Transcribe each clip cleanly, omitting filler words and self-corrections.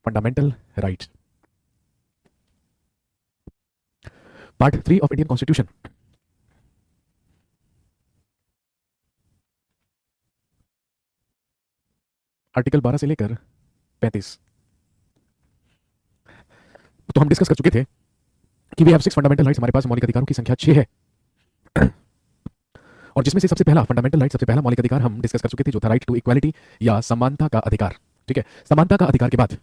Fundamental rights. Part 3 of Indian Constitution. Article 12 से लेकर 35। तो हम डिस्कस कर चुके थे कि वी हैव 6 फंडामेंटल राइट्स, हमारे पास मौलिक अधिकारों की संख्या 6 है। और जिसमें से सबसे पहला फंडामेंटल राइट, सबसे पहला मौलिक अधिकार हम डिस्कस कर चुके थे, जो था राइट टू इक्वालिटी या समानता का अधिकार। ठीक है, समानता का अधिकार के बाद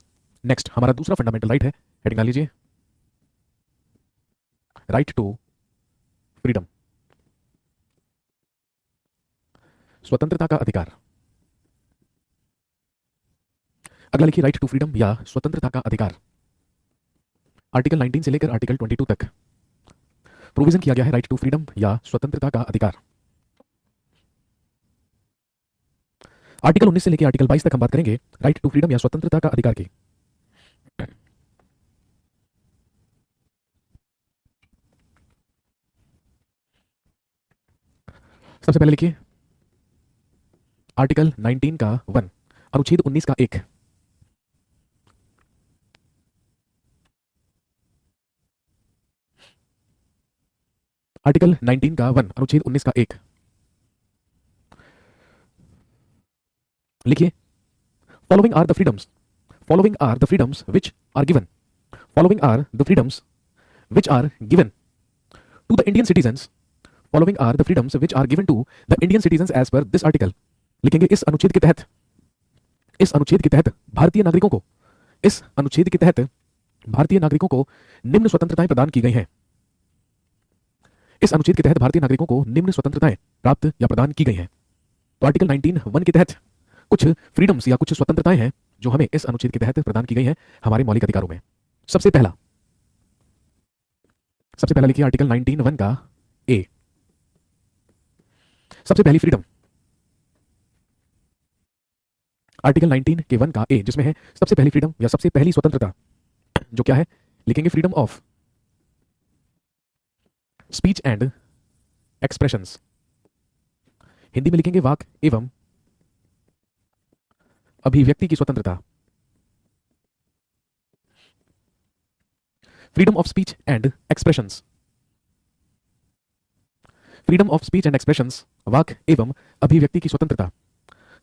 नेक्स्ट हमारा दूसरा फंडामेंटल राइट है, हेडिंग डाल लीजिए, राइट टू फ्रीडम, स्वतंत्रता का अधिकार। अगला लिखिए राइट टू फ्रीडम या स्वतंत्रता का अधिकार। आर्टिकल 19 से लेकर आर्टिकल 22 तक प्रोविजन किया गया है राइट टू फ्रीडम या स्वतंत्रता का अधिकार। आर्टिकल 19 से लेकर आर्टिकल 22 तक हम बात करेंगे राइट टू फ्रीडम या स्वतंत्रता का अधिकार की। सबसे पहले लिखिए आर्टिकल 19 का 1, अनुच्छेद 19 का 1। आर्टिकल 19 का 1, अनुच्छेद 19 का 1 लिखिए, following are the freedoms, following are the freedoms which are given, following are the freedoms which are given to the Indian citizens, following are the freedoms which are given to the Indian citizens as per this article. लिखेंगे इस अनुच्छेद के तहत, इस अनुच्छेद के तहत भारतीय नागरिकों को, इस अनुच्छेद के तहत भारतीय नागरिकों को निम्न स्वतंत्रताएं प्रदान की गई हैं। इस अनुच्छेद के तहत भारतीय नागरिकों को निम्न स्वतंत्रताएं प्राप्त या प्रदान की गई हैं। तो आर्टिकल 19(1) के तहत कुछ फ्रीडम्स या कुछ स्वतंत्रताएं हैं जो हमें इस अनुच्छेद के तहत प्रदान की गई हैं हमारे मौलिक अधिकारों में। सबसे पहला लिखिए आर्टिकल 19(1) का ए, सबसे पहली फ्रीडम, आर्टिकल 19 के 1 का ए, जिसमें है सबसे पहली फ्रीडम या सबसे पहली स्वतंत्रता, जो क्या है, लिखेंगे freedom of speech and expressions. Hindi में लिखेंगे वाक एवं अभिव्यक्ति की स्वतंत्रता। Freedom of speech and expressions, freedom of speech and expressions, वाक एवं अभिव्यक्ति की स्वतंत्रता।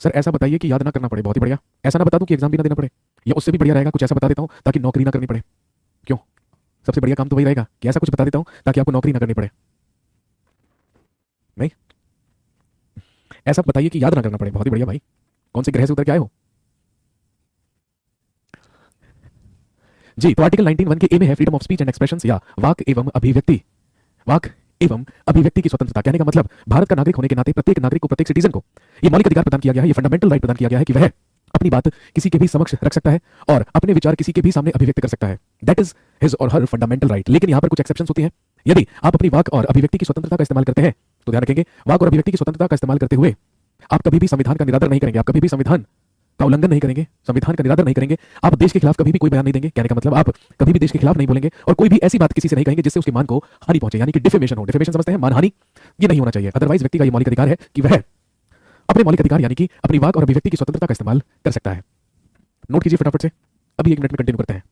सर ऐसा बताइए कि याद ना करना पड़े, बहुत ही बढ़िया। ऐसा ना बता दूं कि एग्जाम भी ना देना पड़े, या उससे भी बढ़िया रहेगा कुछ ऐसा बता देता हूं ताकि नौकरी ना करनी पड़े। क्यों? सबसे बढ़िया काम तो वही रहेगा कि ऐसा कुछ बता देता हूं ताकि आपको नौकरी ना करनी पड़े। नहीं, ऐसा बताइए कि याद ना करना पड़े, बहुत ही बढ़िया भाई। कौन से ग्रह से उतर के आए हो जी? तो आर्टिकल 19(1) के ए में है freedom of speech and expressions या वाक एवं अभिव्यक्ति, वाक एवं अभिव्यक्ति की स्वतंत्रता। कहने का मतलब भारत का नागरिक होने के नाते प्रत्येक नागरिक को, प्रत्येक सिटीजन को ये मौलिक अधिकार प्रदान किया गया है, ये फंडामेंटल राइट प्रदान किया गया है कि वह अपनी बात किसी के भी समक्ष रख सकता है और अपने विचार किसी के भी सामने अभिव्यक्त कर सकता है। दैट इज हिज और हर फंडामेंटल राइट। लेकिन यहां पर कुछ एक्सेप्शंस होती हैं। यदि आप अपनी वाक और अभिव्यक्ति की स्वतंत्रता का इस्तेमाल करते हैं तो ध्यान रखेंगे, वाक और अभिव्यक्ति की स्वतंत्रता का इस्तेमाल करते हुए आप कभी भी संविधान का निरादर नहीं करेंगे, आप कभी भी संविधान का उल्लंघन नहीं करेंगे, संविधान का निरादर नहीं करेंगे, आप देश के खिलाफ कभी भी कोई बयान नहीं देंगे। कहने का मतलब आप कभी भी देश के खिलाफ नहीं बोलेंगे और कोई भी ऐसी बात किसी से नहीं कहेंगे जिससे उसके मान को हानि पहुंचे, यानी कि डिफेमेशन हो। डिफेमेशन समझते हैं, मानहानि, ये नहीं होना चाहिए। अदरवाइज व्यक्ति का ये मौलिक अधिकार है कि वह अपने मौलिक अधिकार यानी कि अपनी वाक और अभिव्यक्ति की स्वतंत्रता का इस्तेमाल कर सकता है। नोट कीजिए फटाफट से, अभी 1 मिनट में कंटिन्यू करते हैं।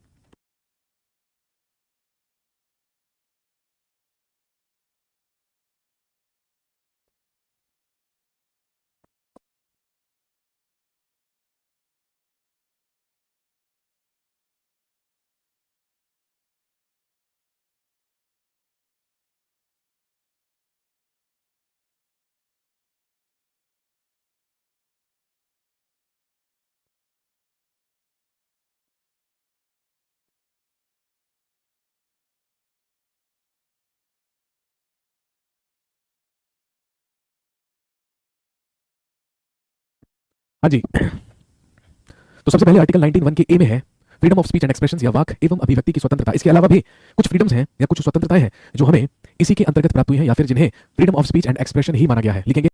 हाँ जी, तो सबसे पहले आर्टिकल 19(1) के ए में है freedom of speech and expressions या वाक एवं अभिव्यक्ति की स्वतंत्रता। इसके अलावा भी कुछ फ्रीडम्स हैं या कुछ स्वतंत्रताएं हैं जो हमें इसी के अंतर्गत प्राप्त हुई हैं या फिर जिन्हें freedom of speech and expression ही माना गया है। लिखेंगे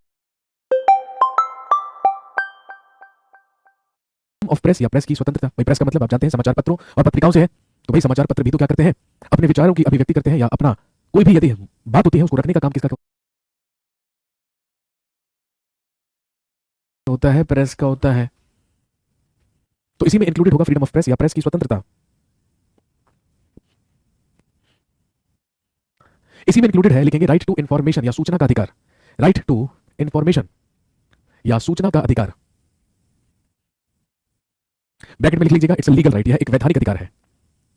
ऑफ प्रेस या प्रेस की स्वतंत्रता। भाई प्रेस का मतलब आप जानते हैं समाचार पत्रों और पत्रिकाओं से है। तो भाई समाचार पत्र भी तो क्या करते हैं, अपने विचारों की अभिव्यक्ति करते हैं या अपना कोई भी यदि बात होती है उसको रखने का काम किसका होता है? प्रेस का होता है। तो इसी में इंक्लूडेड होगा फ्रीडम ऑफ प्रेस या प्रेस की स्वतंत्रता। इसी में इंक्लूडेड है, लिखेंगे राइट टू इंफॉर्मेशन या सूचना का अधिकार। राइट टू इंफॉर्मेशन या सूचना का अधिकार, ब्रैकेट में लिख लीजिएगा इट्स अ लीगल राइट, यह एक वैधानिक अधिकार है।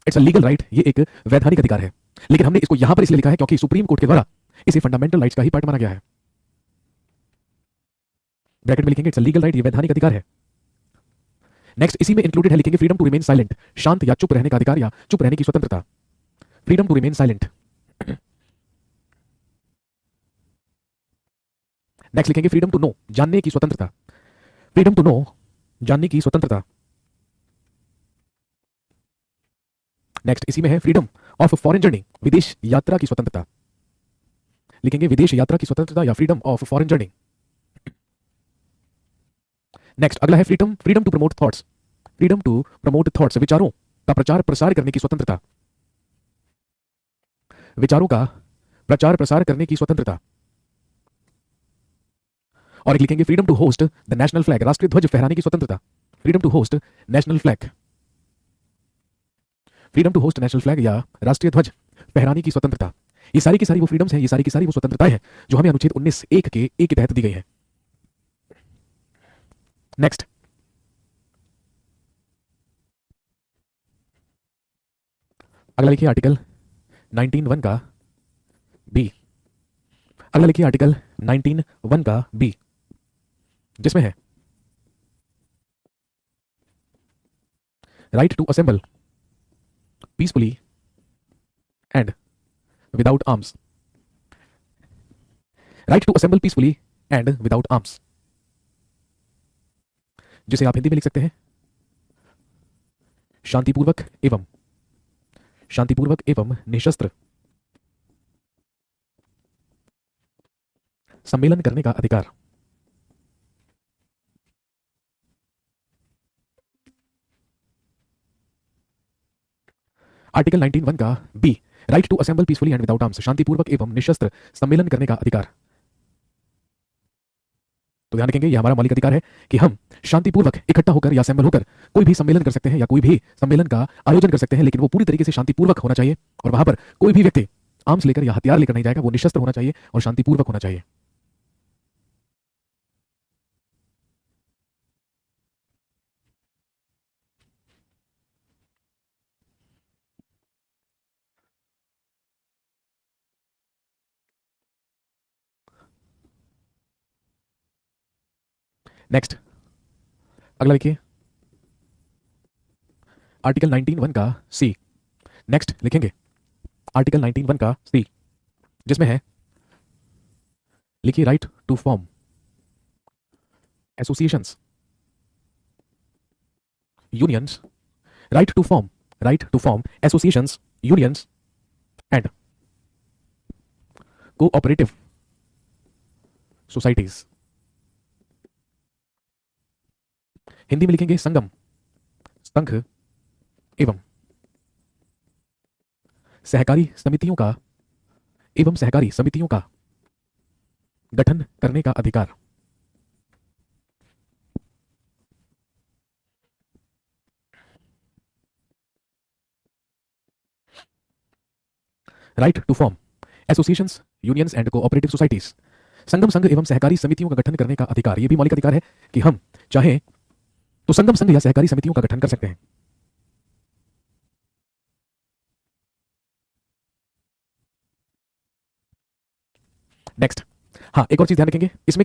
इट्स अ लीगल राइट, ये एक वैधानिक अधिकार है, लेकिन हमने इसको यहां पर इसलिए लिखा है क्योंकि सुप्रीम कोर्ट के द्वारा इसे फंडामेंटल राइट्स का ही पार्ट माना गया है। ब्रैकेट में लिखेंगे इट्स अ लीगल राइट, ये वैधानिक अधिकार है। नेक्स्ट, इसी में इंक्लूडेड है, लिखेंगे फ्रीडम टू रिमेन साइलेंट, शांत या चुप रहने का अधिकार या चुप रहने की स्वतंत्रता। Freedom to remain silent. Next लिखेंगे फ्रीडम टू नो, जानने की स्वतंत्रता। फ्रीडम टू नो, जानने की स्वतंत्रता। नेक्स्ट, इसी में है फ्रीडम ऑफ फॉरेन जर्नी, विदेश यात्रा की स्वतंत्रता। लिखेंगे विदेश यात्रा की स्वतंत्रता या freedom of foreign journey. Next, अगला है freedom freedom to promote thoughts, freedom to promote thoughts, विचारों का प्रचार प्रसार करने की स्वतंत्रता। विचारों का प्रचार प्रसार करने की स्वतंत्रता। और एक लिखेंगे freedom to host the national flag, राष्ट्रीय ध्वज फहराने की स्वतंत्रता। Freedom to host national flag, freedom to host national flag या राष्ट्रीय ध्वज फहराने की स्वतंत्रता। ये सारी की सारी वो फ्रीडम्स हैं, ये सारी की सारी वो स्वतंत्रताएं हैं जो हमें अनुच्छेद 19(1) के ए के तहत दी गई है। नेक्स्ट, अगला लिखिए आर्टिकल 19(1) का बी। अगला लिखिए आर्टिकल 19(1) का बी, जिसमें है right to assemble peacefully and without arms. Right to assemble peacefully and without arms, जिसे आप हिंदी में लिख सकते हैं शांतिपूर्वक एवं निशस्त्र सम्मेलन करने का अधिकार। आर्टिकल 19(1) का B, right to assemble peacefully and without arms, शांतिपूर्वक एवं निशस्त्र सम्मेलन करने का अधिकार। तो ध्यान रखेंगे, यह हमारा मौलिक अधिकार है कि हम शांतिपूर्वक इकट्ठा होकर या असेंबल होकर कोई भी सम्मेलन कर सकते हैं या कोई भी सम्मेलन का आयोजन कर सकते हैं, लेकिन वो पूरी तरीके से शांतिपूर्वक होना चाहिए और वहां पर कोई भी व्यक्ति आर्म्स लेकर या हथियार लेकर नहीं जाएगा, वो निशस्त्र होना चाहिए और शांतिपूर्वक होना चाहिए। नेक्स्ट, अगला लिखिए आर्टिकल 19(1) का सी। नेक्स्ट लिखेंगे आर्टिकल 19(1) का सी, जिसमें है, लिखिए right to form associations, unions, right to form associations, unions and cooperative societies. Hindi में लिखेंगे संगम, संघ एवं सहकारी समितियों का गठन करने का अधिकार। Right to form associations, unions and cooperative societies, संगम संघ एवं सहकारी समितियों का गठन करने का अधिकार। यह भी मौलिक अधिकार है कि हम चाहे तो संगम संघ या सहकारी समितियों का गठन कर सकते हैं। नेक्स्ट, हाँ एक और चीज ध्यान रखेंगे, इसमें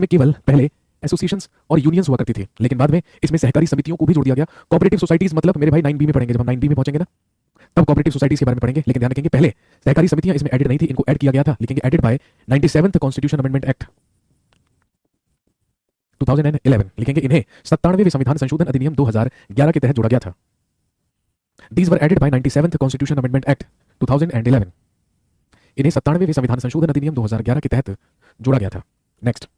केवल पहले एसोसिएशंस और यूनियंस हुआ करती थी, लेकिन बाद में इसमें सहकारी समितियों को भी जोड़ दिया गया। कोऑपरेटिव सोसाइटीज मतलब मेरे भाई 9B में पढ़ेंगे, जब हम 9B में पहुंचेंगे ना तब कोऑपरेटिव सोसाइटीज के बारे में पढ़ेंगे, लेकिन ध्यान रखेंगे पहले सहकारी समितियां इसमें एडेड नहीं थी, इनको ऐड किया गया था। लिखेंगे added by 97th constitution amendment act 2011। लिखेंगे इन्हें 97वें संविधान संशोधन अधिनियम 2011 के तहत जोड़ा गया था। These were added by 97th Constitution Amendment Act 2011। इन्हें 97वें संविधान संशोधन अधिनियम 2011 के तहत जोड़ा गया था। नेक्स्ट,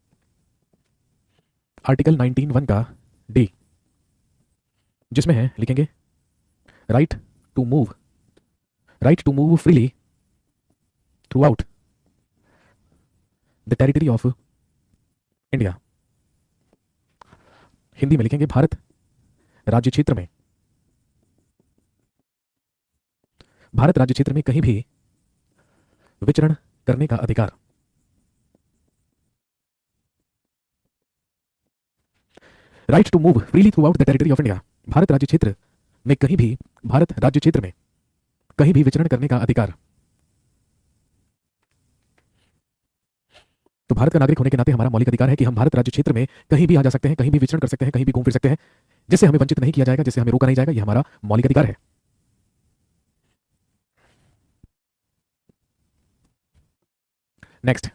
आर्टिकल 19(1) का डी, जिसमें है, लिखेंगे right to move freely throughout the territory of India. Hindi में लिखेंगे राज्य क्षेत्र में, भारत राज्य क्षेत्र में कहीं भी विचरण करने का अधिकार। Right to move freely throughout the territory of India, Bharat राज्य क्षेत्र में कहीं भी, भारत राज्य क्षेत्र में कहीं भी विचरण करने का अधिकार। तो भारत का नागरिक होने के नाते हमारा मौलिक अधिकार है कि हम भारत राज्य क्षेत्र में कहीं भी आ जा सकते हैं, कहीं भी विचरण कर सकते हैं, कहीं भी घूम फिर सकते हैं, जिससे हमें वंचित नहीं किया जाएगा, जिससे हमें रोका नहीं जाएगा। यह हमारा मौलिक अधिकार है। नेक्स्ट,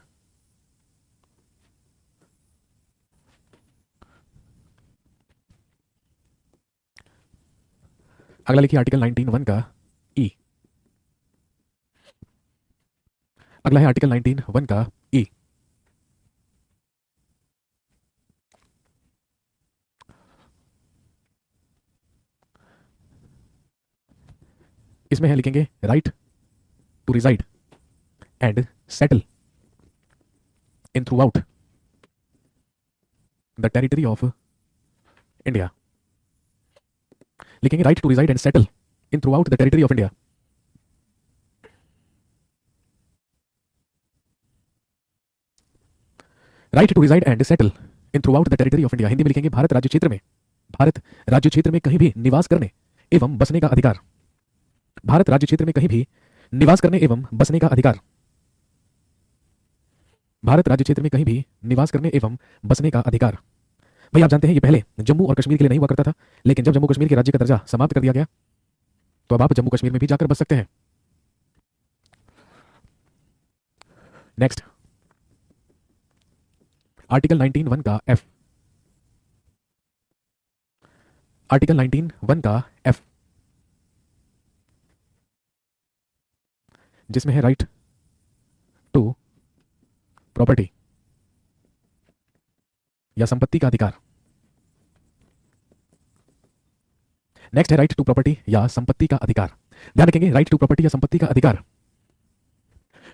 अगला लिखिए आर्टिकल 19(1) का ई। अगला है आर्टिकल 19(1) का ई। इसमें है, लिखेंगे right to reside and settle in throughout the territory of India. लिखेंगे right to reside and settle in throughout the territory of India. Right to reside and settle in throughout the territory of India, Hindi में लिखेंगे भारत राज्य क्षेत्र में, भारत राज्य क्षेत्र में कहीं भी निवास करने एवं बसने का अधिकार। भारत राज्य क्षेत्र में कहीं भी निवास करने एवं बसने का अधिकार। भारत राज्य क्षेत्र में कहीं भी निवास करने एवं बसने का अधिकार। भाई आप जानते हैं ये पहले जम्मू और कश्मीर के लिए नहीं हुआ करता था, लेकिन जब जम्मू कश्मीर के राज्य का दर्जा समाप्त कर दिया गया तो अब आप जम्मू कश्मीर में भी जाकर बस सकते हैं। नेक्स्ट, आर्टिकल 19(1) का एफ। आर्टिकल 19(1) का एफ, जिसमें है राइट टू प्रॉपर्टी या संपत्ति का अधिकार। नेक्स्ट है राइट टू प्रॉपर्टी या संपत्ति का अधिकार। ध्यान रखेंगे, राइट टू प्रॉपर्टी या संपत्ति का अधिकार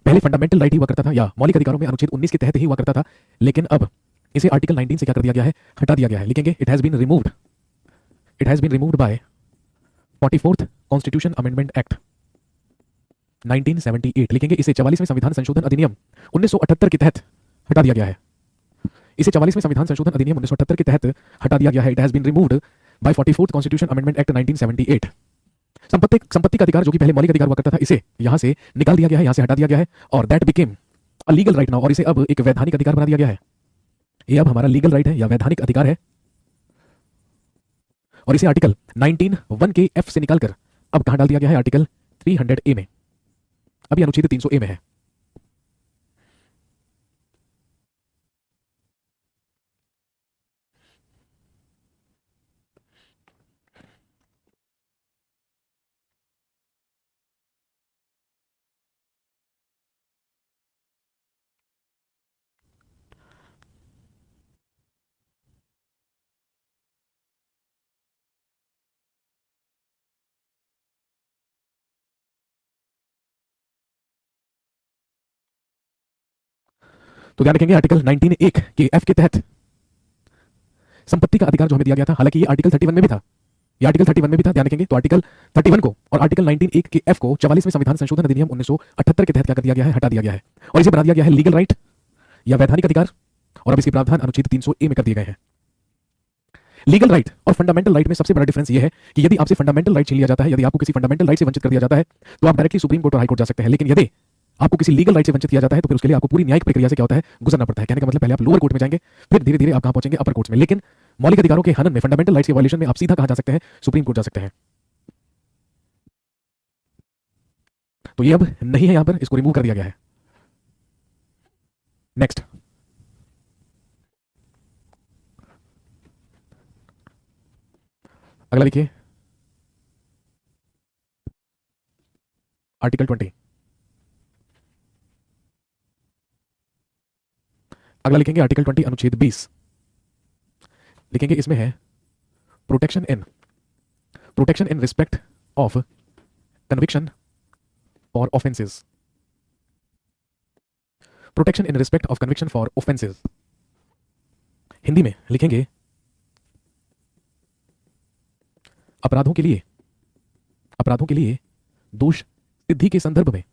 पहले फंडामेंटल राइट ही हुआ करता था या मौलिक अधिकारों में अनुच्छेद 19 के तहत ही हुआ करता था, लेकिन अब इसे आर्टिकल 19 से क्या कर दिया गया है, हटा दिया गया है। लिखेंगे it has been removed, it has been removed by 44th constitution amendment act 1978। लिखेंगे इसे 44वें संविधान संशोधन अधिनियम 1978 के तहत हटा दिया गया है। इसे 44वें संविधान संशोधन अधिनियम 1978 के तहत हटा दिया गया है। It has been removed by 44th constitution amendment act 1978। संपत्ति का अधिकार जो कि पहले मौलिक अधिकार हुआ करता था, इसे यहां से निकाल दिया गया है, यहां से हटा दिया गया है, और that became a legal right now, और इसे अब एक वैधानिक अधिकार बना दिया गया है। ये अब हमारा लीगल राइट है या वैधानिक अधिकार है, और इसे आर्टिकल 19(1) के एफ से निकालकर अब कहां डाल दिया गया है, आर्टिकल 300A में। अभी अनुच्छेद 300A में है। तो ध्यान रखेंगे आर्टिकल 19(1) के एफ के तहत संपत्ति का अधिकार जो हमें दिया गया था, हालांकि ये आर्टिकल 31 में भी था, ये आर्टिकल 31 में भी था। ध्यान रखेंगे, तो आर्टिकल 31 को और आर्टिकल 19(1) के एफ को 44वें संविधान संशोधन अधिनियम 1978 के तहत क्या कर दिया गया है, हटा दिया गया है, और इसे बना दिया गया है लीगल राइट या वैधानिक अधिकार, और अब इसके प्रावधान अनुच्छेद 300A में कर दिए गए हैं। लीगल राइट और फंडामेंटल राइट में सबसे बड़ा डिफरेंस यह है कि यदि आपसे फंडामेंटल राइट छीन लिया जाता है, यदि आपको किसी फंडामेंटल राइट से वंचित कर दिया जाता है, तो आप डायरेक्टली सुप्रीम कोर्ट और हाई कोर्ट जा सकते हैं। लेकिन यदि आपको किसी लीगल राइट से वंचित किया जाता है, तो फिर उसके लिए आपको पूरी न्यायिक प्रक्रिया से क्या होता है, गुजरना पड़ता है। कहने का मतलब पहले आप लोअर कोर्ट में जाएंगे, फिर धीरे धीरे आप कहां पहुंचेंगे, अपर कोर्ट में। लेकिन मौलिक अधिकारों के हनन में, फंडामेंटल राइट्स के वायलेशन में आप सीधा कहां जा सकते हैं, सुप्रीम कोर्ट जा सकते हैं। तो ये अब नहीं है, यहां पर इसको रिमूव कर दिया गया है। नेक्स्ट, अगला लिखिए आर्टिकल 20। अगला लिखेंगे आर्टिकल 20 अनुच्छेद 20। लिखेंगे इसमें है protection in respect of conviction for offences. Protection in respect of conviction for offences, Hindi में लिखेंगे अपराधों के लिए दोष सिद्धि के संदर्भ में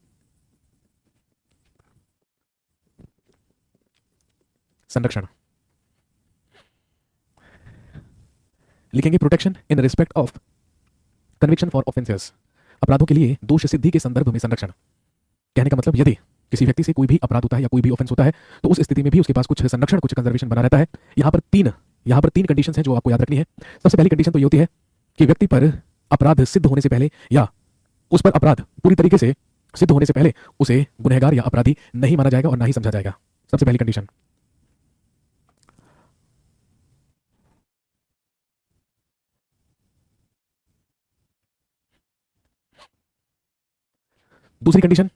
संरक्षण। लिखेंगे protection in respect of conviction for offences. अपराधों के लिए दोष सिद्धि के संदर्भ में संरक्षण। कहने का मतलब यदि किसी व्यक्ति से कोई भी अपराध होता है या कोई भी ऑफेंस होता है तो उस स्थिति में भी उसके पास कुछ संरक्षण, कुछ कंजर्वेशन बना रहता है। यहां पर तीन कंडीशंस हैं जो आपको याद रखनी है। सबसे पहली कंडीशन तो ये होती है कि व्यक्ति पर अपराध सिद्ध होने से पहले या उस पर अपराध पूरी तरीके से सिद्ध होने से पहले उसे गुनहगार या अपराधी नहीं माना जाएगा और ना ही समझा जाएगा। सबसे पहली कंडीशन। दूसरी condition,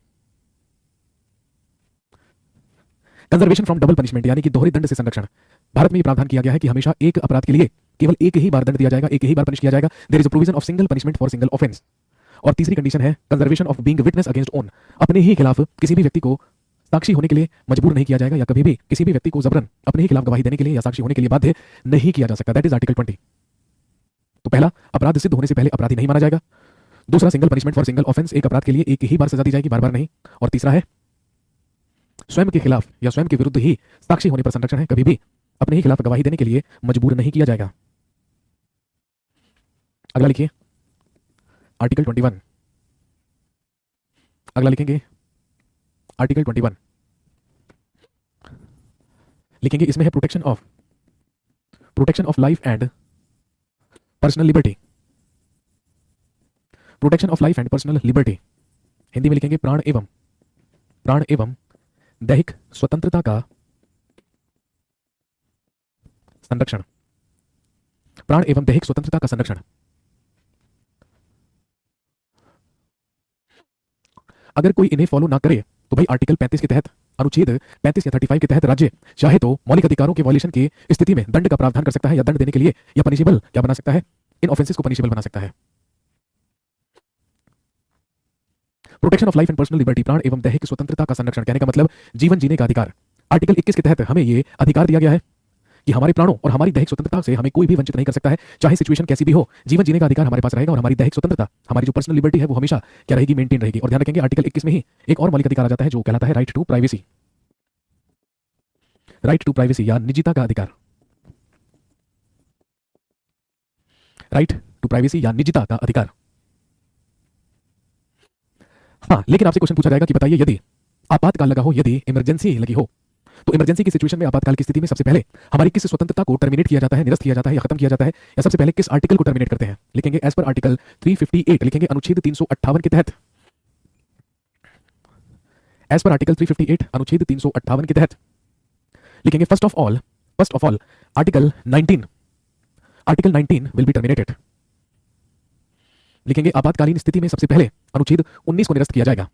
conservation from double punishment, यानी कि दोहरे दंड से संरक्षण। भारत में यह प्रावधान किया गया है कि हमेशा एक अपराध के लिए केवल एक ही बार दंड दिया जाएगा, एक ही बार पनिश किया जाएगा। There is a provision of single punishment for single offence. और तीसरी कंडीशन है conservation of being witness against own. अपने ही खिलाफ किसी भी व्यक्ति को साक्षी होने के लिए मजबूर नहीं किया जाएगा या कभी भी किसी भी व्यक्ति को जबरन अपने ही खिलाफ गवाही देने के लिए या साक्षी होने के लिए बाध्य नहीं किया जा सकता। That is article 20। तो पहला, अपराध सिद्ध होने से पहले अपराधी नहीं माना जाएगा। दूसरा, single punishment for single offence, एक अपराध के लिए एक ही बार सजा दी जाएगी, बार बार नहीं। और तीसरा है स्वयं के खिलाफ या स्वयं के विरुद्ध ही साक्षी होने पर संरक्षण है, कभी भी अपने ही खिलाफ गवाही देने के लिए मजबूर नहीं किया जाएगा। अगला लिखिए आर्टिकल 21। अगला लिखेंगे आर्टिकल 21। लिखेंगे इसमें है protection of life and personal liberty. Protection of life and personal liberty, Hindi में लिखेंगे प्राण एवं दैहिक स्वतंत्रता का संरक्षण। प्राण एवं दैहिक स्वतंत्रता का संरक्षण। अगर कोई इन्हें फॉलो ना करे तो भाई आर्टिकल 35 के तहत, अनुच्छेद 35 या 35 के तहत राज्य चाहे तो मौलिक अधिकारों के वॉल्यूशन की स्थिति में दंड का प्रावधान कर सकता है या दंड देने के लिए या पनिशेबल क्या बना सकता है, इन ऑफेंसेस को पनिशेबल बना सकता है। Protection of life and personal liberty, प्राण एवं दैहिक स्वतंत्रता का संरक्षण, कहने का मतलब जीवन जीने का अधिकार। आर्टिकल 21 के तहत हमें यह अधिकार दिया गया है कि हमारे प्राणों और हमारी दैहिक स्वतंत्रता से हमें कोई भी वंचित नहीं कर सकता है, चाहे सिचुएशन कैसी भी हो। जीवन जीने का अधिकार हमारे पास रहेगा और हमारी दैहिक स्वतंत्रता, हमारी जो पर्सनल लिबर्टी है वो हमेशा क्या रहेगी, मेंटेन रहेगी। और ध्यान रखेंगे आर्टिकल 21 में ही एक और मौलिक अधिकार आ जाता है जो कहलाता है right to privacy. Right to privacy या निजता का अधिकार। राइट टू प्राइवेसी या निजता का अधिकार। हाँ, लेकिन आपसे क्वेश्चन पूछा जाएगा कि बताइए यदि आपातकाल लगा हो, यदि इमरजेंसी लगी हो, तो इमरजेंसी की सिचुएशन में, आपातकाल की स्थिति में सबसे पहले हमारी किस स्वतंत्रता को टर्मिनेट किया जाता है, निरस्त किया जाता है या खत्म किया जाता है, या सबसे पहले किस आर्टिकल को टर्मिनेट करते हैं? लिखेंगे एज पर आर्टिकल 358, लिखेंगे अनुच्छेद 358 के तहत। एज पर आर्टिकल 358 अनुच्छेद 358 के तहत लिखेंगे first of all article 19 will be terminated. लिखेंगे आपातकालीन स्थिति में सबसे पहले अनुच्छेद 19 को निरस्त किया जाएगा।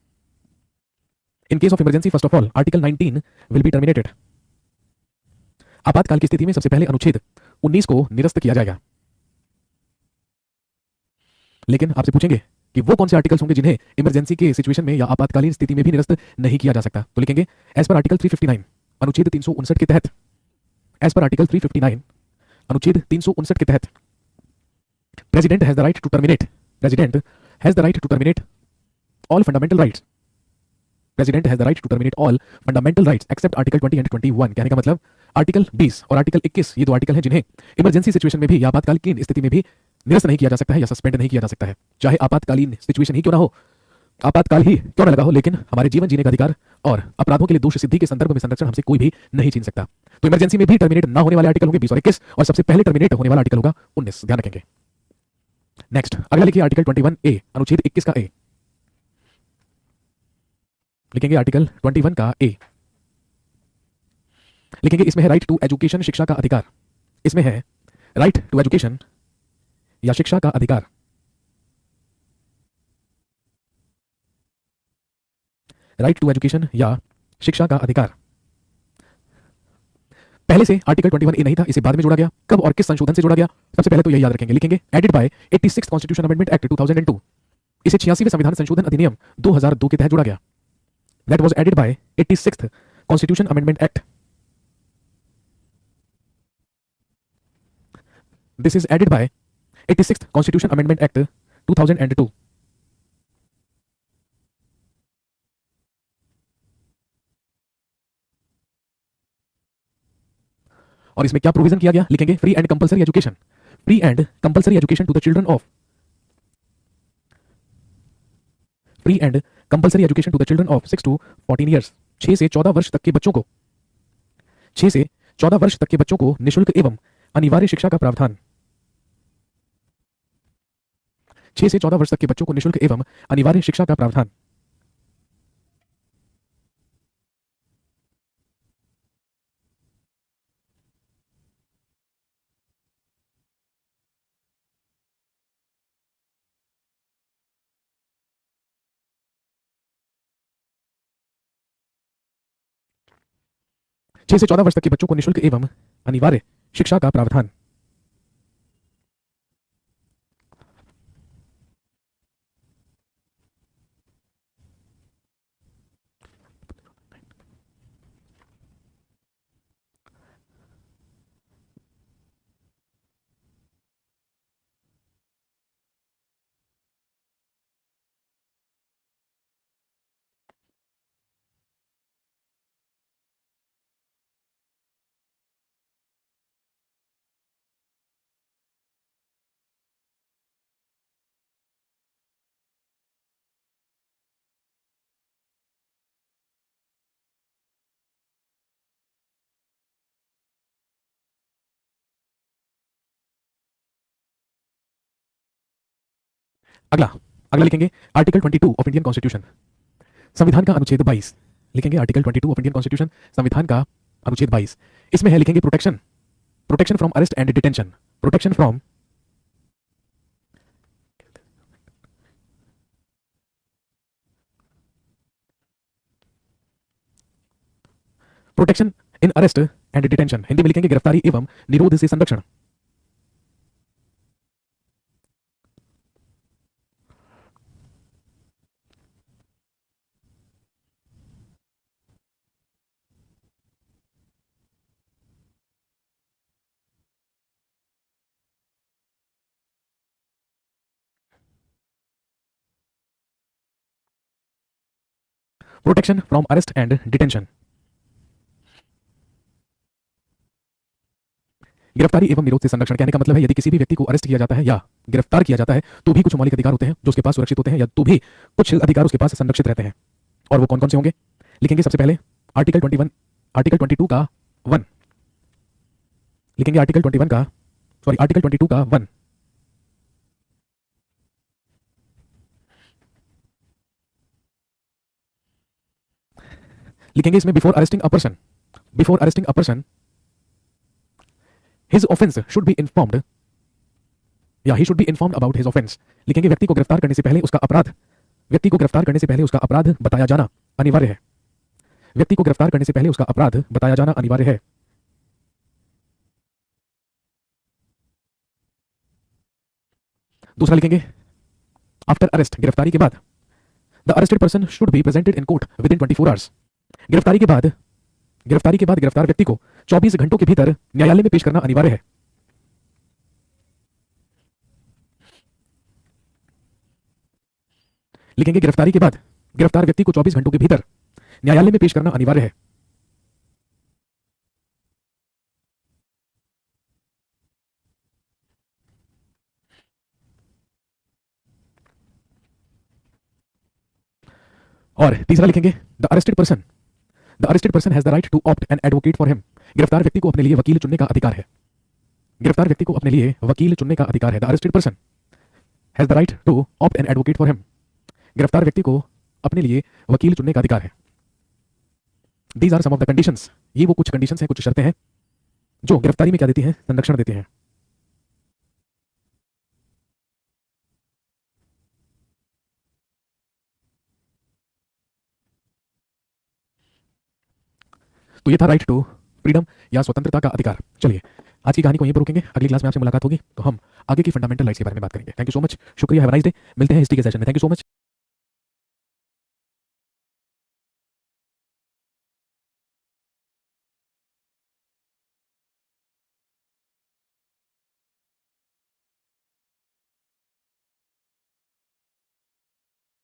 In case of emergency first of all article 19 will be terminated. आपातकाल की स्थिति में सबसे पहले अनुच्छेद 19 को निरस्त किया जाएगा। लेकिन आपसे पूछेंगे कि वो कौन से आर्टिकल्स होंगे जिन्हें इमरजेंसी के सिचुएशन में या आपातकालीन स्थिति में भी निरस्त नहीं किया जा सकता? तो लिखेंगे एज पर आर्टिकल 359 अनुच्छेद 359 के तहत। एज पर आर्टिकल 359 अनुच्छेद 359 के तहत president has the right to terminate all fundamental rights. President has the right to terminate all fundamental rights except article 20 and 21। कहने का मतलब आर्टिकल 20 और आर्टिकल 21 ये दो आर्टिकल हैं जिन्हें इमरजेंसी सिचुएशन में भी या आपातकालीन स्थिति में भी निरस्त नहीं किया जा सकता है या सस्पेंड नहीं किया जा सकता है, चाहे आपातकालीन सिचुएशन ही क्यों ना हो, आपातकाल ही क्यों ना लगा हो, लेकिन हमारे जीवन जीने का अधिकार और अपराधों के लिए दोष सिद्धि के संदर्भ में संरक्षण हमसे कोई भी नहीं छीन सकता। तो इमरजेंसी में भी टर्मिनेट ना होने वाले आर्टिकल होंगे 20 और 21, और सबसे पहले टर्मिनेट होने वाला आर्टिकल होगा 19। ध्यान रखेंगे। नेक्स्ट अगला लिखिए आर्टिकल 21A अनुच्छेद 21 का ए। लिखेंगे आर्टिकल 21 का ए। लिखेंगे इसमें है राइट टू एजुकेशन, शिक्षा का अधिकार। इसमें है राइट टू एजुकेशन या शिक्षा का अधिकार। राइट टू एजुकेशन या शिक्षा का अधिकार। पहले से आर्टिकल 21A नहीं था, इसे बाद में जोड़ा गया। कब और किस संशोधन से जोड़ा गया? सबसे पहले तो यही याद रखेंगे। लिखेंगे added by 86th constitution amendment act 2002। इसे 86वें संविधान संशोधन अधिनियम 2002 के तहत जोड़ा गया। That was added by 86th constitution amendment act. This is added by 86th constitution amendment act 2002। और इसमें क्या प्रोविजन किया गया, लिखेंगे free and compulsory education, free and compulsory education to the children of, free and compulsory education to the children of 6 to 14 years, 6 से 14 वर्ष तक के बच्चों को, 6 से 14 वर्ष तक के बच्चों को निःशुल्क एवं अनिवार्य शिक्षा का प्रावधान, 6 से 14 वर्ष तक के बच्चों को निःशुल्क एवं अनिवार्य शिक्षा का प्रावधान। छह से 14 वर्ष तक के बच्चों को निःशुल्क एवं अनिवार्य शिक्षा का प्रावधान। अगला अगला लिखेंगे आर्टिकल 22 ऑफ इंडियन कॉन्स्टिट्यूशन, संविधान का अनुच्छेद 22, लिखेंगे आर्टिकल 22 ऑफ इंडियन कॉन्स्टिट्यूशन, संविधान का अनुच्छेद 22। इसमें है, लिखेंगे protection, protection from arrest and detention, protection from, protection in arrest and detention, Hindi में लिखेंगे गिरफ्तारी एवं निरोध से संरक्षण, protection from arrest and detention, गिरफ्तारी एवं निरोध से संरक्षण कहने का मतलब है यदि किसी भी व्यक्ति को अरेस्ट किया जाता है या गिरफ्तार किया जाता है तो भी कुछ मौलिक अधिकार होते हैं जो उसके पास सुरक्षित होते हैं, या तो भी कुछ अधिकार उसके पास संरक्षित रहते हैं। और वो कौन कौन से होंगे, लिखेंगे सबसे पहले आर्टिकल 21, आर्टिकल 22 का 1, लिखेंगे आर्टिकल 21 का, सॉरी आर्टिकल 22 का 1, लिखेंगे इसमें before arresting a person, before arresting a person his offence should be informed, या he should be informed about his offence, लिखेंगे व्यक्ति को गिरफ्तार करने से पहले उसका अपराध, व्यक्ति को गिरफ्तार करने से पहले उसका अपराध बताया जाना अनिवार्य है, व्यक्ति को गिरफ्तार करने से पहले उसका अपराध बताया जाना अनिवार्य है। दूसरा लिखेंगे आफ्टर अरेस्ट, गिरफ्तारी के बाद the arrested person should be presented in court with in 24 hours, गिरफ्तारी के बाद, गिरफ्तारी के बाद गिरफ्तार व्यक्ति को 24 घंटों के भीतर न्यायालय में पेश करना अनिवार्य है। लिखेंगे गिरफ्तारी के बाद गिरफ्तार व्यक्ति को 24 घंटों के भीतर न्यायालय में पेश करना अनिवार्य है। और तीसरा लिखेंगे the arrested person, the arrested person has the right to opt an advocate for him, गिरफ्तार व्यक्ति को अपने लिए वकील चुनने का अधिकार है, गिरफ्तार व्यक्ति को अपने लिए वकील चुनने का अधिकार है। The arrested person has the right to opt an advocate for him, गिरफ्तार व्यक्ति को अपने लिए वकील चुनने का अधिकार है। These are some of the conditions, ये वो कुछ कंडीशंस हैं, कुछ शर्तें हैं जो गिरफ्तारी में क्या देती हैं, संरक्षण देती हैं। तो ये था राइट टू फ्रीडम या स्वतंत्रता का अधिकार। चलिए आज की कहानी को यहीं पर रोकेंगे, अगली क्लास में आपसे मुलाकात होगी तो हम आगे की फंडामेंटल राइट्स के बारे में बात करेंगे। थैंक यू सो मच, शुक्रिया, हैव अ नाइस डे, मिलते हैं हिस्ट्री के सेशन में। Thank you so much.